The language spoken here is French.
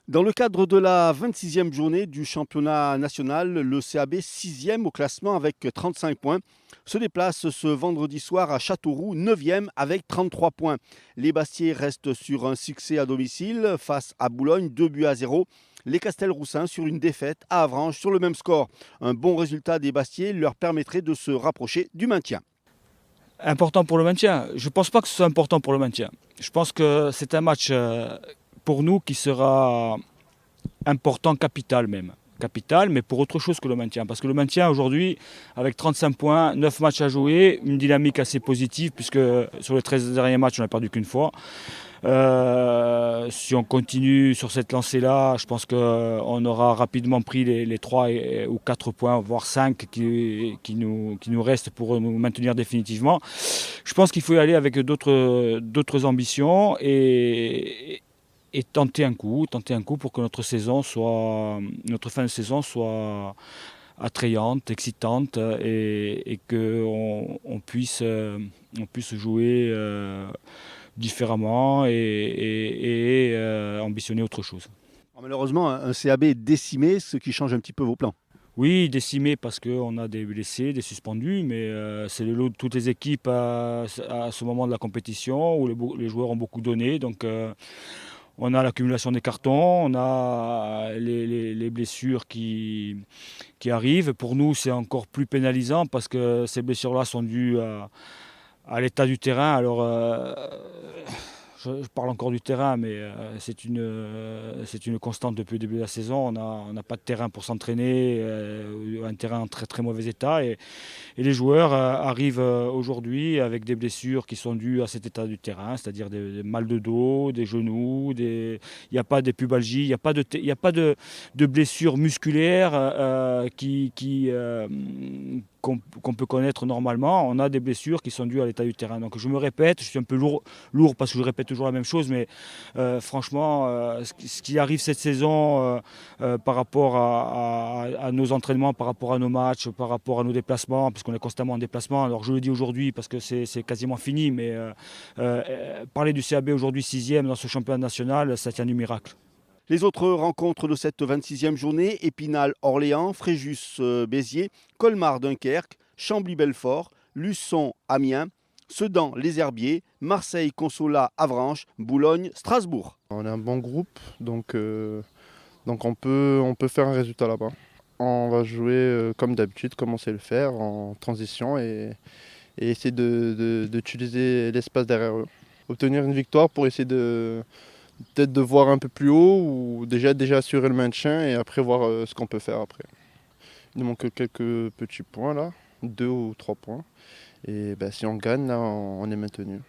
Dans le cadre de la 26e journée du championnat national, le CAB 6e au classement avec 35 points se déplace ce vendredi soir à Châteauroux 9e avec 33 points. Les Bastiais restent sur un succès à domicile face à Boulogne 2-0. Les Castelroussins sur une défaite à Avranches sur le même score. Un bon résultat des Bastiais leur permettrait de se rapprocher du maintien. Important pour le maintien. Je ne pense pas que ce soit important pour le maintien. Je pense que c'est un match pour nous qui sera important, capital même. Capital, mais pour autre chose que le maintien. Parce que le maintien aujourd'hui, avec 35 points, 9 matchs à jouer, une dynamique assez positive, puisque sur les 13 derniers matchs, on n'a perdu qu'une fois. Si on continue sur cette lancée-là, je pense qu'on aura rapidement pris les 3 ou 4 points, voire 5 qui nous restent pour nous maintenir définitivement. Je pense qu'il faut y aller avec d'autres ambitions et tenter un coup pour que notre fin de saison soit attrayante, excitante et qu'on puisse jouer différemment et ambitionner autre chose. Malheureusement, un CAB décimé, ce qui change un petit peu vos plans. Oui, décimé parce qu'on a des blessés, des suspendus, mais c'est le lot de toutes les équipes à ce moment de la compétition où les joueurs ont beaucoup donné. Donc on a l'accumulation des cartons, on a les blessures qui arrivent. Pour nous, c'est encore plus pénalisant parce que ces blessures-là sont dues à l'état du terrain. Alors, je parle encore du terrain, mais c'est une constante depuis le début de la saison. On n'a pas de terrain pour s'entraîner, un terrain en très très mauvais état. Et les joueurs arrivent aujourd'hui avec des blessures qui sont dues à cet état du terrain, c'est-à-dire des mal de dos, des genoux, il n'y a pas de pubalgie, il n'y a pas de blessures musculaires qu'on peut connaître normalement. On a des blessures qui sont dues à l'état du terrain. Donc je me répète, je suis un peu lourd parce que je répète toujours la même chose, mais franchement, ce qui arrive cette saison par rapport à nos entraînements, par rapport à nos matchs, par rapport à nos déplacements, parce qu'on est constamment en déplacement. Alors je le dis aujourd'hui parce que c'est quasiment fini, mais parler du CAB aujourd'hui 6e dans ce championnat national, ça tient du miracle. Les autres rencontres de cette 26e journée, Épinal-Orléans, Fréjus-Béziers, Colmar-Dunkerque, Chambly-Belfort, Luçon-Amiens, Sedan-Les Herbiers, Marseille-Consolat-Avranches, Boulogne-Strasbourg. On est un bon groupe, donc on peut faire un résultat là-bas. On va jouer comme d'habitude, comme on sait le faire, en transition et essayer d'utiliser l'espace derrière eux. Obtenir une victoire pour essayer peut-être de voir un peu plus haut ou déjà assurer le maintien et après voir ce qu'on peut faire après. Il nous manque quelques petits points là, 2 ou 3 points. Et si on gagne, là, on est maintenu.